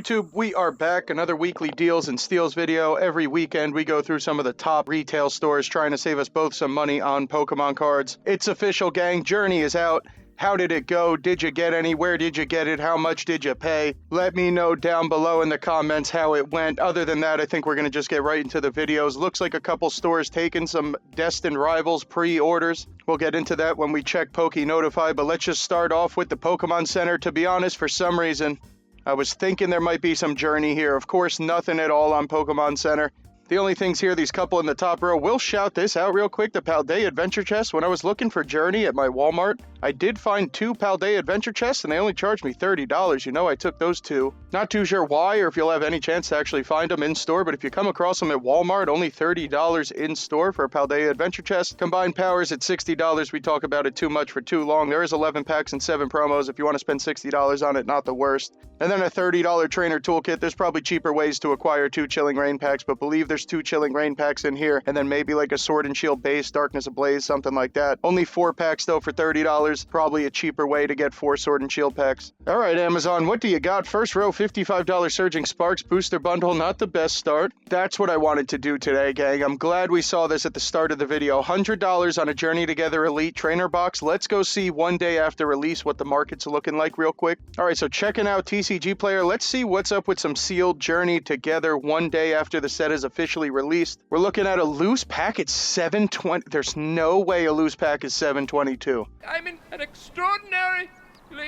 YouTube? We are back, another weekly deals and steals video. Every weekend we go through some of the top retail stores trying to save us both some money on Pokemon cards. It's official, gang. Journey is out. How did it go? Did you get any? Where did you get it? How much did you pay? Let me know down below in the comments how it went. Other than that, I think we're going to just get right into the videos. Looks like a couple stores taking some Destined Rivals pre-orders. We'll get into that when we check Poke Notify, but let's just start off with the Pokemon Center. To be honest, for some reason, I was thinking there might be some Journey here. Of course, nothing at all on Pokemon Center. The only things here, these couple in the top row, we'll shout this out real quick, the Paldea Adventure Chest. When I was looking for Journey at my Walmart, I did find two Paldea Adventure Chests, and they only charged me $30. You know, I took those two. Not too sure why, or if you'll have any chance to actually find them in store, but if you come across them at Walmart, only $30 in store for a Paldea Adventure Chest. Combined powers at $60. We talk about it too much for too long. There is 11 packs and 7 promos. If you want to spend $60 on it, not the worst. And then a $30 trainer toolkit. There's probably cheaper ways to acquire 2 Chilling Rain packs, but believe there's 2 Chilling Rain packs in here, and then maybe like a Sword and Shield base, Darkness Ablaze, something like that. Only 4 packs though for $30. Probably a cheaper way to get 4 Sword and Shield packs. Alright, Amazon, what do you got? First row, $55 Surging Sparks booster bundle. Not the best start. That's what I wanted to do today, gang. I'm glad we saw this at the start of the video. $100 on a Journey Together Elite trainer box. Let's go see one day after release what the market's looking like real quick. Alright, so checking out TCGplayer. Let's see what's up with some sealed Journey Together one day after the set is officially released. We're looking at a loose pack at 720. There's no way a loose pack is 722. I'm in an extraordinarily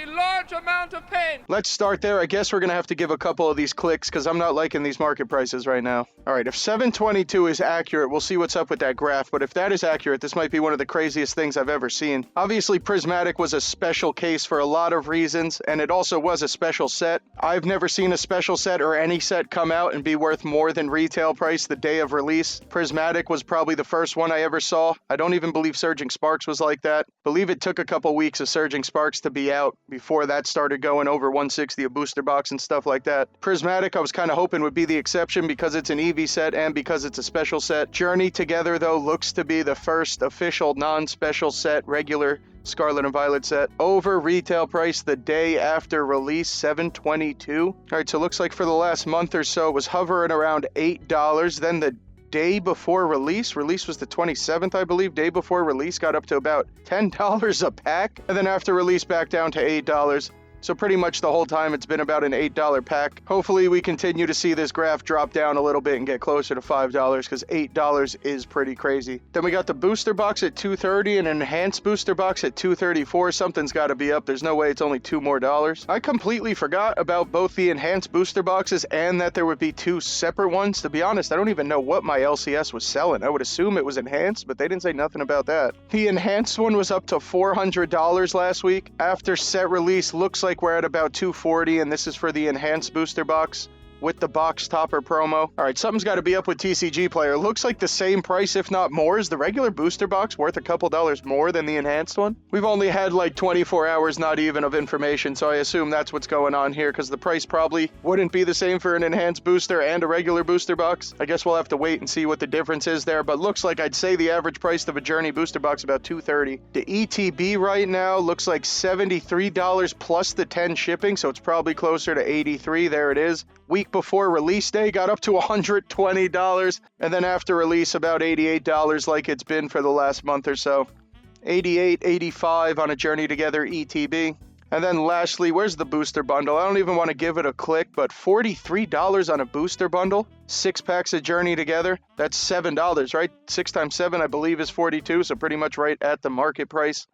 large amount of pain. Let's start there. I guess we're going to have to give a couple of these clicks because I'm not liking these market prices right now. All right, if 722 is accurate, we'll see what's up with that graph. But if that is accurate, this might be one of the craziest things I've ever seen. Obviously, Prismatic was a special case for a lot of reasons, and it also was a special set. I've never seen a special set or any set come out and be worth more than retail price the day of release. Prismatic was probably the first one I ever saw. I don't even believe Surging Sparks was like that. Believe it took a couple weeks of Surging Sparks to be out before that started going over 160 a booster box and stuff like that. Prismatic I was kind of hoping would be the exception because it's an EV set and because it's a special set. Journey Together though looks to be the first official non-special set, regular Scarlet and Violet set. Over retail price the day after release, $722. Alright, so it looks like for the last month or so it was hovering around $8. Then the day before release was the 27th, I believe. Day before release got up to about $10 a pack, and then after release back down to $8. So pretty much the whole time it's been about an $8 pack. Hopefully we continue to see this graph drop down a little bit and get closer to $5 because $8 is pretty crazy. Then we got the booster box at $230 and an enhanced booster box at $234. Something's got to be up. There's no way it's only $2 more. I completely forgot about both the enhanced booster boxes and that there would be 2 separate ones. To be honest, I don't even know what my LCS was selling. I would assume it was enhanced, but they didn't say nothing about that. The enhanced one was up to $400 last week. After set release, looks like we're at about $240, and this is for the enhanced booster box with the box topper promo. All right, something's got to be up with TCGplayer. Looks like the same price, if not more. Is the regular booster box worth a couple dollars more than the enhanced one? We've only had like 24 hours, not even, of information, so I assume that's what's going on here because the price probably wouldn't be the same for an enhanced booster and a regular booster box. I guess we'll have to wait and see what the difference is there, but looks like I'd say the average price of a Journey booster box about $230. The ETB right now looks like $73 plus the 10 shipping, so it's probably closer to $83. There it is. Week before release day got up to $120, and then after release about $88 like it's been for the last month or so. 88, 85 on a Journey Together ETB. And then lastly, where's the booster bundle? I don't even want to give it a click, but $43 on a booster bundle. 6 packs of Journey Together. That's $7, right? 6 times 7 I believe is 42, so pretty much right at the market price.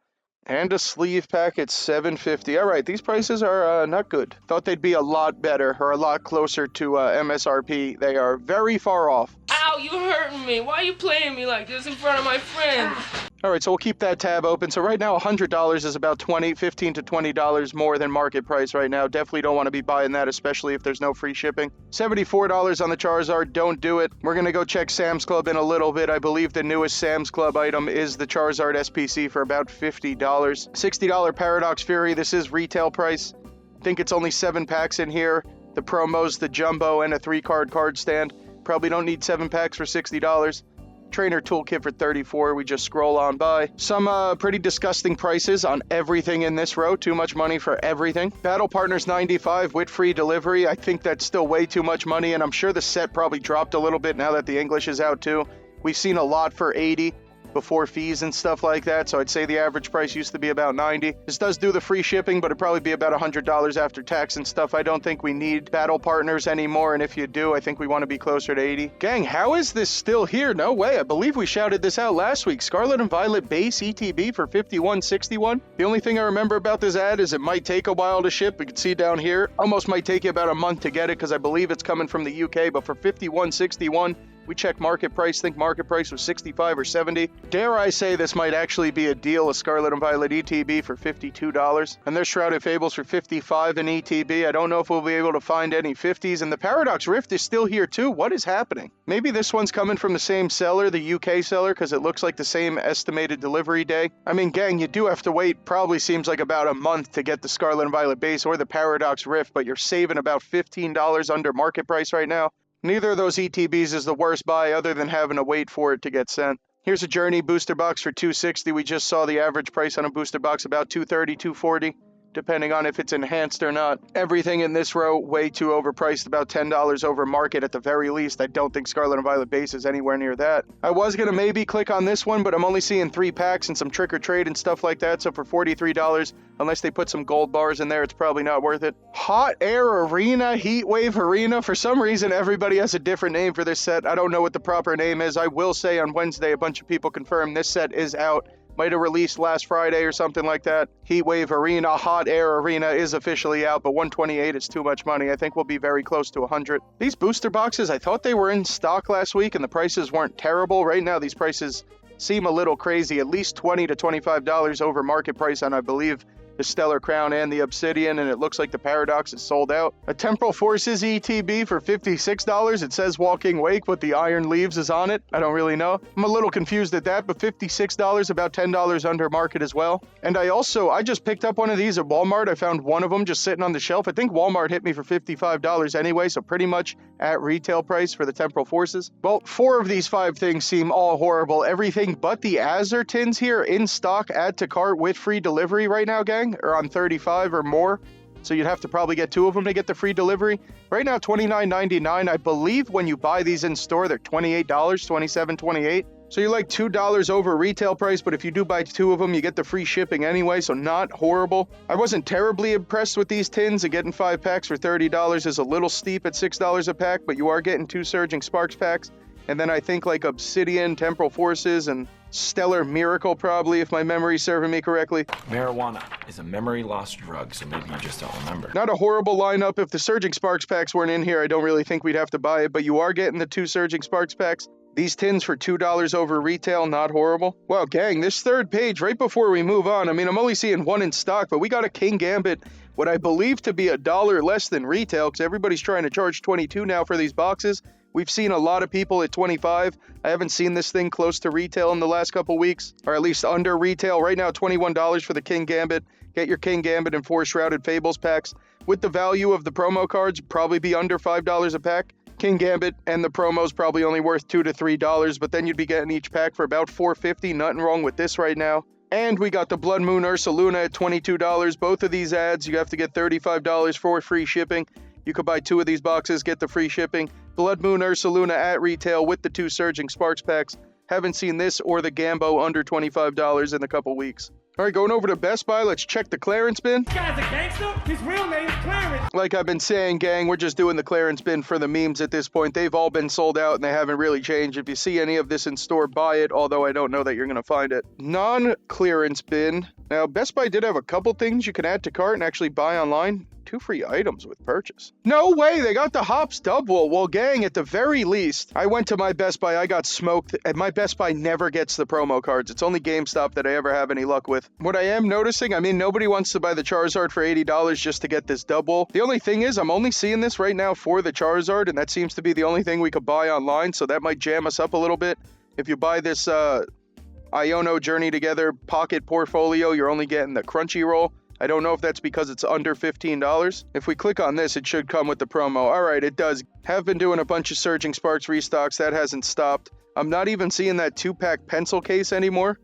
And a sleeve pack at $750. All right, these prices are not good. Thought they'd be a lot better or a lot closer to MSRP. They are very far off. Ow, you hurting me. Why are you playing me like this in front of my friends? All right, so we'll keep that tab open. So right now, $100 is about $15 to $20 more than market price right now. Definitely don't want to be buying that, especially if there's no free shipping. $74 on the Charizard. Don't do it. We're going to go check Sam's Club in a little bit. I believe the newest Sam's Club item is the Charizard SPC for about $50. $60 Paradox Fury. This is retail price. I think it's only 7 packs in here. The promos, the jumbo, and a 3-card card stand. Probably don't need 7 packs for $60. Trainer Toolkit for 34. We just scroll on by. Some pretty disgusting prices on everything in this row. Too much money for everything. Battle Partners 95 with free delivery. I think that's still way too much money, and I'm sure the set probably dropped a little bit now that the English is out too. We've seen a lot for 80 before fees and stuff like that, so I'd say the average price used to be about 90. This does do the free shipping, but it'd probably be about $100 after tax and stuff. I don't think we need Battle Partners anymore, and if you do, I think we want to be closer to 80. Gang, how is this still here? No way. I believe we shouted this out last week. Scarlet and Violet base ETB for $51.61. The only thing I remember about this ad is it might take a while to ship. You can see down here, almost might take you about a month to get it because I believe it's coming from the UK, but for $51.61, we checked market price, think market price was 65 or 70. Dare I say this might actually be a deal, a Scarlet and Violet ETB for $52. And there's Shrouded Fables for $55 in ETB. I don't know if we'll be able to find any 50s. And the Paradox Rift is still here too. What is happening? Maybe this one's coming from the same seller, the UK seller, because it looks like the same estimated delivery day. I mean, gang, you do have to wait, probably seems like about a month to get the Scarlet and Violet base or the Paradox Rift, but you're saving about $15 under market price right now. Neither of those ETBs is the worst buy other than having to wait for it to get sent. Here's a Journey booster box for $260. We just saw the average price on a booster box about $230, $240, depending on if it's enhanced or not. Everything in this row way too overpriced, about $10 over market at the very least. I don't think Scarlet and Violet base is anywhere near that. I was going to maybe click on this one, but I'm only seeing 3 packs and some trick or trade and stuff like that. So for $43, unless they put some gold bars in there, it's probably not worth it. Hot Air Arena, Heat Wave Arena. For some reason, everybody has a different name for this set. I don't know what the proper name is. I will say on Wednesday, a bunch of people confirmed this set is out. Might have released last Friday or something like that. Heat Wave Arena, Hot Air Arena is officially out, but $128 is too much money. I think we'll be very close to $100. These booster boxes, I thought they were in stock last week and the prices weren't terrible. Right now, these prices seem a little crazy, at least $20 to $25 over market price on, I believe, the Stellar Crown and the Obsidian, and it looks like the Paradox is sold out. A Temporal Forces ETB for $56. It says Walking Wake, but the Iron Leaves is on it. I don't really know. I'm a little confused at that, but $56, about $10 under market as well. And I just picked up one of these at Walmart. I found one of them just sitting on the shelf. I think Walmart hit me for $55 anyway, so pretty much at retail price for the Temporal Forces. Well, 4 of these 5 things seem all horrible. Everything but the Azure tins here in stock, add to cart with free delivery right now, gang, or on 35 or more. So you'd have to probably get 2 of them to get the free delivery. Right now, $29.99. I believe when you buy these in store, they're $28, $27.28. So you're like $2 over retail price, but if you do buy 2 of them, you get the free shipping anyway, so not horrible. I wasn't terribly impressed with these tins, and getting 5 packs for $30 is a little steep at $6 a pack, but you are getting 2 Surging Sparks packs. And then I think like Obsidian, Temporal Forces, and Stellar Miracle probably, if my memory's serving me correctly. Marijuana is a memory loss drug, so maybe you just don't remember. Not a horrible lineup. If the Surging Sparks packs weren't in here, I don't really think we'd have to buy it, but you are getting the 2 Surging Sparks packs. These tins for $2 over retail, not horrible. Well, gang, this third page, right before we move on, I mean, I'm only seeing 1 in stock, but we got a King Gambit, what I believe to be $1 less than retail, because everybody's trying to charge $22 now for these boxes. We've seen a lot of people at $25. I haven't seen this thing close to retail in the last couple weeks, or at least under retail. Right now, $21 for the King Gambit. Get your King Gambit and 4 Shrouded Fables packs. With the value of the promo cards, probably be under $5 a pack. King Gambit and the promos probably only worth $2 to $3, but then you'd be getting each pack for about $4.50. Nothing wrong with this right now. And we got the Blood Moon Ursaluna at $22. Both of these ads, you have to get $35 for free shipping. You could buy 2 of these boxes, get the free shipping. Blood Moon Ursaluna at retail with the 2 Surging Sparks packs. Haven't seen this or the Gambo under $25 in a couple weeks. All right, going over to Best Buy, let's check the clearance bin. This guy's a gangster? His real name's Clarence. Like I've been saying, gang, we're just doing the clearance bin for the memes at this point. They've all been sold out and they haven't really changed. If you see any of this in store, buy it, although I don't know that you're going to find it. Non-clearance bin. Now, Best Buy did have a couple things you can add to cart and actually buy online. 2 free items with purchase. No way, they got the Hops Double. Well, gang, at the very least, I went to my Best Buy, I got smoked, and my Best Buy never gets the promo cards. It's only GameStop that I ever have any luck with. What I am noticing, I mean, nobody wants to buy the Charizard for $80 just to get this double. The only thing is, I'm only seeing this right now for the Charizard, and that seems to be the only thing we could buy online, so that might jam us up a little bit. If you buy this Iono Journey Together Pocket Portfolio, you're only getting the Crunchyroll. I don't know if that's because it's under $15. If we click on this, it should come with the promo. All right, it does. Have been doing a bunch of Surging Sparks restocks. That hasn't stopped. I'm not even seeing that 2-pack pencil case anymore.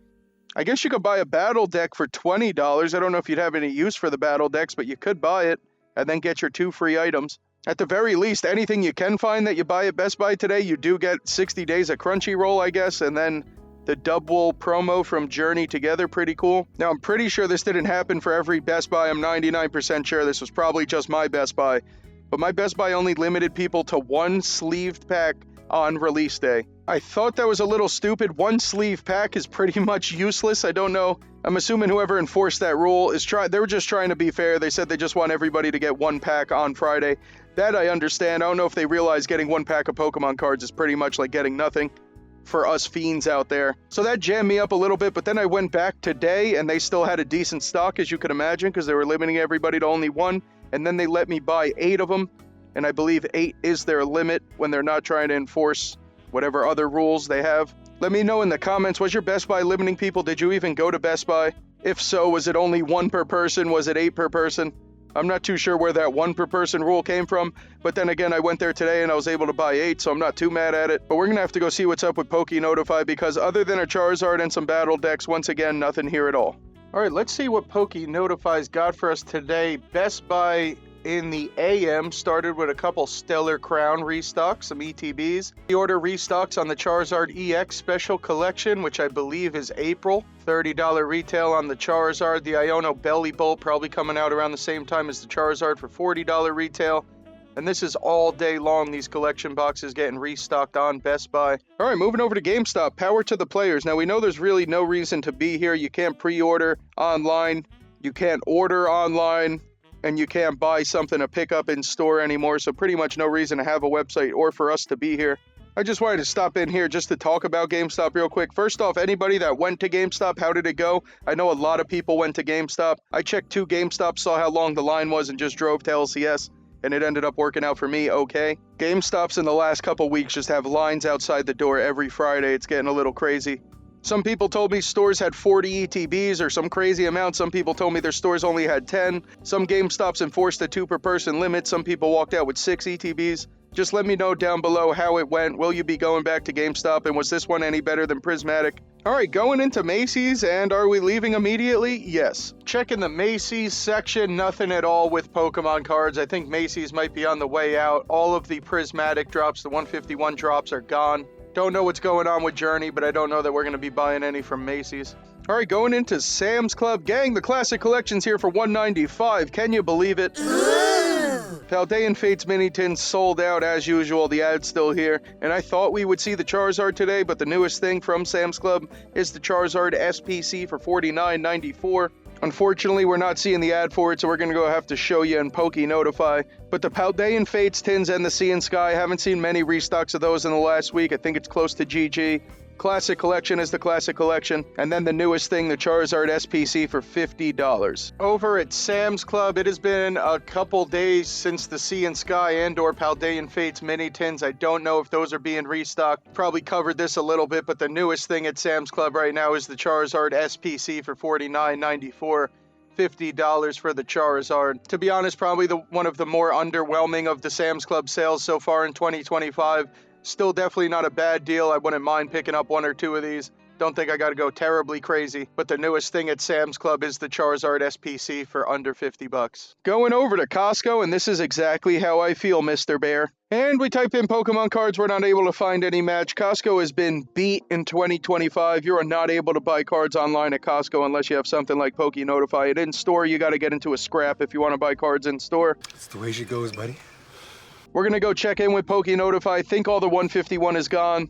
I guess you could buy a battle deck for $20. I don't know if you'd have any use for the battle decks, but you could buy it and then get your 2 free items. At the very least, anything you can find that you buy at Best Buy today, you do get 60 days of Crunchyroll, I guess, and then the Dubwool promo from Journey Together, pretty cool. Now, I'm pretty sure this didn't happen for every Best Buy. I'm 99% sure this was probably just my Best Buy. But my Best Buy only limited people to 1 sleeved pack on release day. I thought that was a little stupid. 1 sleeve pack is pretty much useless. I don't know. I'm assuming whoever enforced that rule they were just trying to be fair. They said they just want everybody to get 1 pack on Friday. That I understand. I don't know if they realize getting 1 pack of Pokemon cards is pretty much like getting nothing for us fiends out there. So that jammed me up a little bit, but then I went back today and they still had a decent stock, as you could imagine, because they were limiting everybody to only 1, and then they let me buy 8 of them, and I believe 8 is their limit when they're not trying to enforce whatever other rules they have. Let me know in the comments, was your Best Buy limiting people? Did you even go to Best Buy? If so, was it only 1 per person? Was it 8 per person? I'm not too sure where that 1 per person rule came from, but then again, I went there today and I was able to buy 8, so I'm not too mad at it. But we're going to have to go see what's up with PokeNotify, because other than a Charizard and some battle decks, once again, nothing here at all. All right, let's see what PokeNotify's got for us today. Best Buy in the AM started with a couple Stellar Crown restocks, some ETBs. The order restocks on the Charizard EX Special Collection, which I believe is April. $30 retail on the Charizard. The Iono Belly Bolt probably coming out around the same time as the Charizard for $40 retail. And this is all day long, these collection boxes getting restocked on Best Buy. All right, moving over to GameStop. Power to the players. Now, we know there's really no reason to be here. You can't pre-order online. You can't order online. And you can't buy something to pick up in store anymore, so pretty much no reason to have a website or for us to be here. I just wanted to stop in here just to talk about GameStop real quick. First off, anybody that went to GameStop, how did it go? I know a lot of people went to GameStop. I checked 2 GameStops, saw how long the line was, and just drove to LCS, and it ended up working out for me okay. GameStops in the last couple weeks just have lines outside the door every Friday. It's getting a little crazy. Some people told me stores had 40 ETBs or some crazy amount. Some people told me their stores only had 10. Some GameStops enforced a 2 per person limit. Some people walked out with 6 ETBs. Just let me know down below how it went. Will you be going back to GameStop? And was this one any better than Prismatic? All right, going into Macy's, and are we leaving immediately? Yes. Checking the Macy's section, nothing at all with Pokemon cards. I think Macy's might be on the way out. All of the Prismatic drops, the 151 drops are gone. Don't know what's going on with Journey, but I don't know that we're going to be buying any from Macy's. All right, going into Sam's Club. Gang, the Classic Collection's here for $195. Can you believe it? Paldean Fates mini tins sold out as usual. The ad's still here. And I thought we would see the Charizard today, but the newest thing from Sam's Club is the Charizard SPC for $49.94. Unfortunately, we're not seeing the ad for it, so we're going to go have to show you in PokeNotify. But the Paldean Fates tins and the Sea and Sky, haven't seen many restocks of those in the last week. I think it's close to GG. Classic Collection is the Classic Collection. And then the newest thing, the Charizard SPC for $50. Over at Sam's Club, it has been a couple days since the Sea and Sky and or Paldean Fates mini tins. I don't know if those are being restocked. Probably covered this a little bit, but the newest thing at Sam's Club right now is the Charizard SPC for $49.94. $50 for the Charizard. To be honest, probably one of the more underwhelming of the Sam's Club sales so far in 2025. Still definitely not a bad deal. I wouldn't mind picking up 1 or 2 of these. Don't think I got to go terribly crazy. But the newest thing at Sam's Club is the Charizard SPC for under $50. Going over to Costco, and this is exactly how I feel, Mr. Bear. And we type in Pokemon cards. We're not able to find any match. Costco has been beat in 2025. You are not able to buy cards online at Costco unless you have something like PokeNotify. And in store, you got to get into a scrap if you want to buy cards in store. That's the way she goes, buddy. We're going to go check in with PokeNotify. I think all the 151 is gone.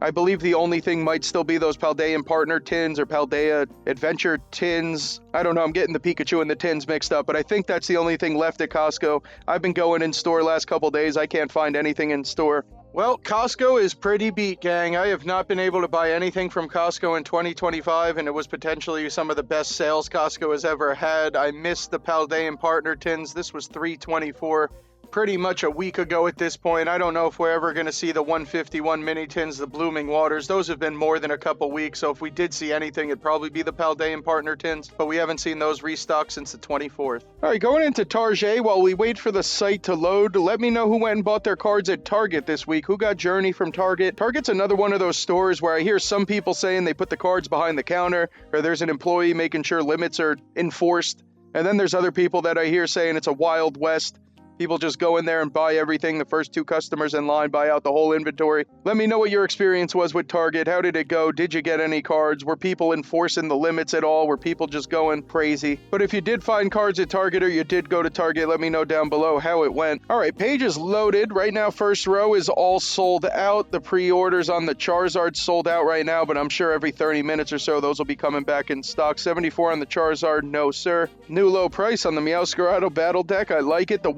I believe the only thing might still be those Paldean Partner tins or Paldea Adventure tins. I don't know, I'm getting the Pikachu and the tins mixed up, but I think that's the only thing left at Costco. I've been going in store last couple days. I can't find anything in store. Well, Costco is pretty beat, gang. I have not been able to buy anything from Costco in 2025, and it was potentially some of the best sales Costco has ever had. I missed the Paldean Partner tins. This was $324. pretty much a week ago at this point. I don't know if we're ever going to see the 151 mini tins, the Blooming Waters. Those have been more than a couple weeks, so if we did see anything, it'd probably be the Paldean Partner tins, but we haven't seen those restocked since the 24th. All right, going into Target while we wait for the site to load. Let me know who went and bought their cards at Target this week. Who got Journey from Target? Target's another one of those stores where I hear some people saying they put the cards behind the counter, or there's an employee making sure limits are enforced. And then there's other people that I hear saying it's a Wild West. People just go in there and buy everything. The first 2 customers in line buy out the whole inventory. Let me know what your experience was with Target. How did it go? Did you get any cards? Were people enforcing the limits at all? Were people just going crazy? But if you did find cards at Target or you did go to Target, let me know down below how it went. All right, page is loaded. Right now, first row is all sold out. The pre-orders on the Charizard sold out right now, but I'm sure every 30 minutes or so, those will be coming back in stock. 74 on the Charizard, no sir. New low price on the Meowscarado Battle Deck. I like it. The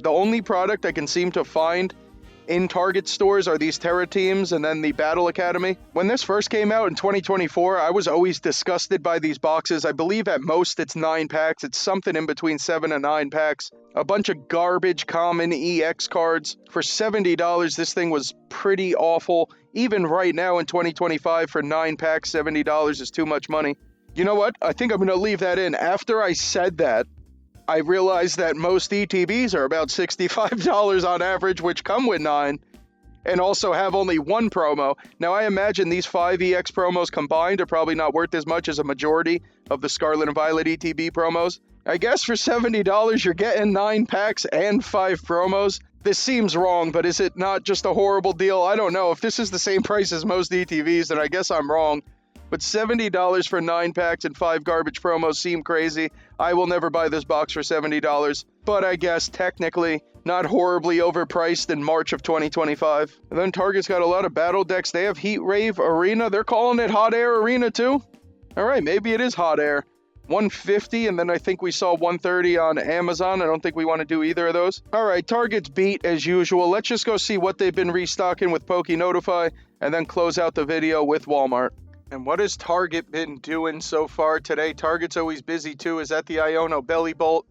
only product I can seem to find in Target stores are these Terra Teams and then the Battle Academy. When this first came out in 2024, I was always disgusted by these boxes. I believe at most it's 9 packs. It's something in between 7 and 9 packs. A bunch of garbage common EX cards. For $70, this thing was pretty awful. Even right now in 2025, for 9 packs, $70 is too much money. You know what? I think I'm going to leave that in. After I said that, I realized that most ETBs are about $65 on average, which come with 9, and also have only 1 promo. Now, I imagine these 5 EX promos combined are probably not worth as much as a majority of the Scarlet and Violet ETB promos. I guess for $70, you're getting 9 packs and 5 promos. This seems wrong, but is it not just a horrible deal? I don't know. If this is the same price as most ETVs, then I guess I'm wrong. But $70 for 9 packs and 5 garbage promos seem crazy. I will never buy this box for $70, but I guess technically not horribly overpriced in March of 2025. And then Target's got a lot of battle decks. They have Heat Rave Arena. They're calling it Hot Air Arena too? All right, maybe it is Hot Air. 150, and then I think we saw 130 on Amazon. I don't think we want to do either of those. All right, Target's beat as usual. Let's just go see what they've been restocking with Poke Notify, and then close out the video with Walmart. And what has Target been doing so far today? Target's always busy too. Is that the Iono Belly Bolt?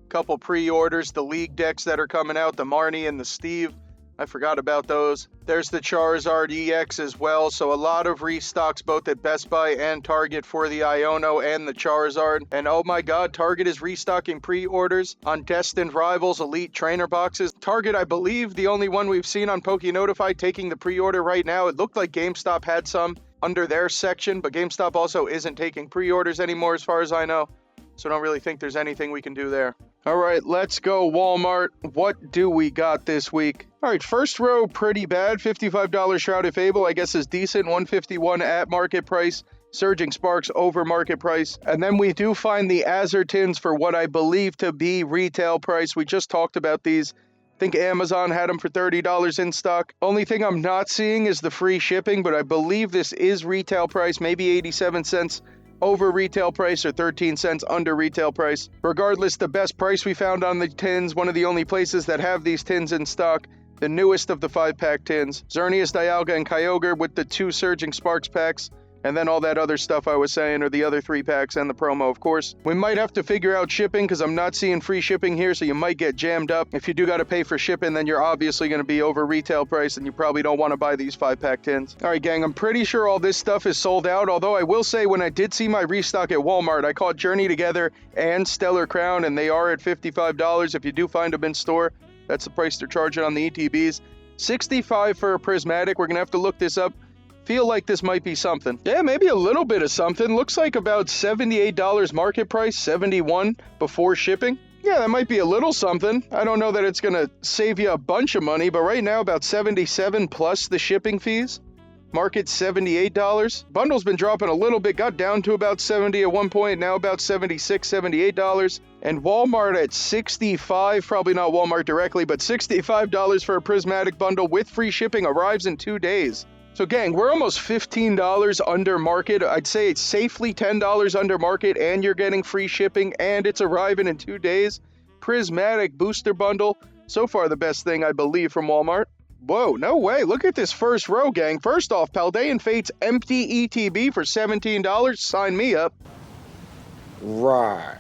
Couple pre-orders, the League decks that are coming out, the Marnie and the Steve. I forgot about those. There's the Charizard EX as well. So a lot of restocks both at Best Buy and Target for the Iono and the Charizard. And oh my god, Target is restocking pre-orders on Destined Rivals Elite Trainer boxes. Target, I believe, the only one we've seen on Poke Notify taking the pre-order right now. It looked like GameStop had some under their section, but GameStop also isn't taking pre-orders anymore as far as I know. So I don't really think there's anything we can do there. All right, let's go Walmart. What do we got this week? All right, first row, pretty bad. $55 Shrouded Fable, I guess is decent. $151 at market price. Surging Sparks over market price. And then we do find the Azertins for what I believe to be retail price. We just talked about these. I think Amazon had them for $30 in stock. Only thing I'm not seeing is the free shipping, but I believe this is retail price, maybe 87 cents over retail price or 13 cents under retail price. Regardless, the best price we found on the tins, one of the only places that have these tins in stock, the newest of the 5-pack tins. Xerneas, Dialga, and Kyogre with the 2 Surging Sparks packs. And then all that other stuff I was saying, or the other 3 packs and the promo, of course. We might have to figure out shipping because I'm not seeing free shipping here, so you might get jammed up. If you do got to pay for shipping, then you're obviously going to be over retail price, and you probably don't want to buy these 5-pack tins. All right, gang, I'm pretty sure all this stuff is sold out, although I will say when I did see my restock at Walmart, I caught Journey Together and Stellar Crown, and they are at $55. If you do find them in store, that's the price they're charging on the ETBs. $65 for a Prismatic. We're going to have to look this up. Feel like this might be something. Yeah, maybe a little bit of something. Looks like about $78 market price, $71 before shipping. Yeah, that might be a little something. I don't know that it's going to save you a bunch of money, but right now about $77 plus the shipping fees. Market $78. Bundle's been dropping a little bit, got down to about $70 at one point, now about $76, $78. And Walmart at $65, probably not Walmart directly, but $65 for a Prismatic bundle with free shipping arrives in 2 days. So gang, we're almost $15 under market. I'd say it's safely $10 under market, and you're getting free shipping, and it's arriving in 2 days. Prismatic booster bundle. So far the best thing, I believe, from Walmart. Whoa, no way. Look at this first row, gang. First off, Paldean Fate's empty ETB for $17. Sign me up. Right.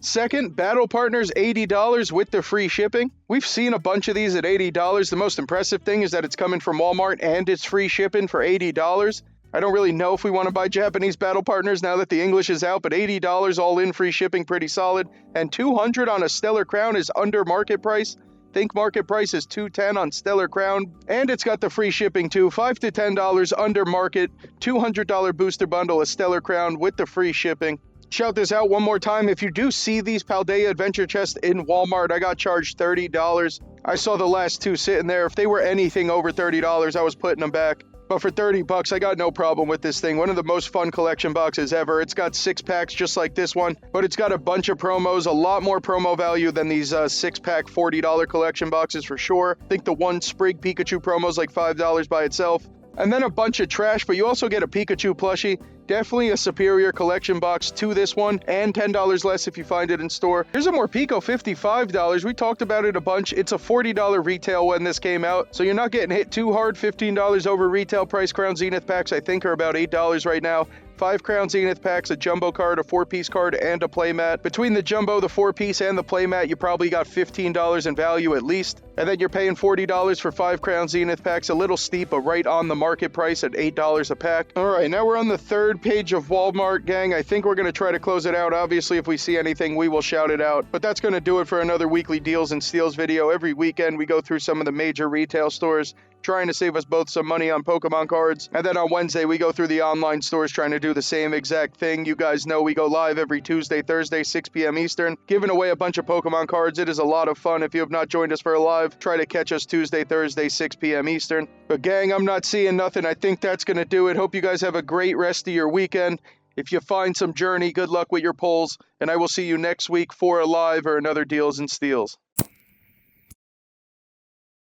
Second, Battle Partners, $80 with the free shipping. We've seen a bunch of these at $80. The most impressive thing is that it's coming from Walmart and it's free shipping for $80. I don't really know if we want to buy Japanese Battle Partners now that the English is out, but $80 all in free shipping, pretty solid. And $200 on a Stellar Crown is under market price. Think market price is $210 on Stellar Crown, and it's got the free shipping too. $5 to $10 under market, $200 booster bundle, a Stellar Crown with the free shipping. Shout this out one more time. If you do see these Paldea Adventure Chests in Walmart, I got charged $30. I saw the last two sitting there. If they were anything over $30, I was putting them back. But for $30, I got no problem with this thing. One of the most fun collection boxes ever. It's got 6 packs just like this one, but it's got a bunch of promos, a lot more promo value than these 6-pack $40 collection boxes for sure. I think the one Sprig Pikachu promo is like $5 by itself. And then a bunch of trash, but you also get a Pikachu plushie. Definitely a superior collection box to this one, and $10 less if you find it in store. Here's a Morpeko, $55. We talked about it a bunch. It's a $40 retail when this came out, so you're not getting hit too hard. $15 over retail price. Crown Zenith packs, I think, are about $8 right now. 5 Crown Zenith packs, a jumbo card, a 4-piece card, and a playmat. Between the jumbo, the 4-piece, and the playmat, you probably got $15 in value at least. And then you're paying $40 for 5 Crown Zenith packs, a little steep, but right on the market price at $8 a pack. All right, now we're on the third page of Walmart, gang. I think we're going to try to close it out. Obviously, if we see anything, we will shout it out. But that's going to do it for another weekly Deals and Steals video. Every weekend, we go through some of the major retail stores, trying to save us both some money on Pokemon cards. And then on Wednesday, we go through the online stores trying to do the same exact thing. You guys know we go live every Tuesday, Thursday, 6 p.m. Eastern, giving away a bunch of Pokemon cards. It is a lot of fun. If you have not joined us for a live, try to catch us Tuesday, Thursday, 6 p.m. Eastern. But gang, I'm not seeing nothing. I think that's going to do it. Hope you guys have a great rest of your weekend. If you find some journey, good luck with your pulls, and I will see you next week for a live or another Deals and Steals.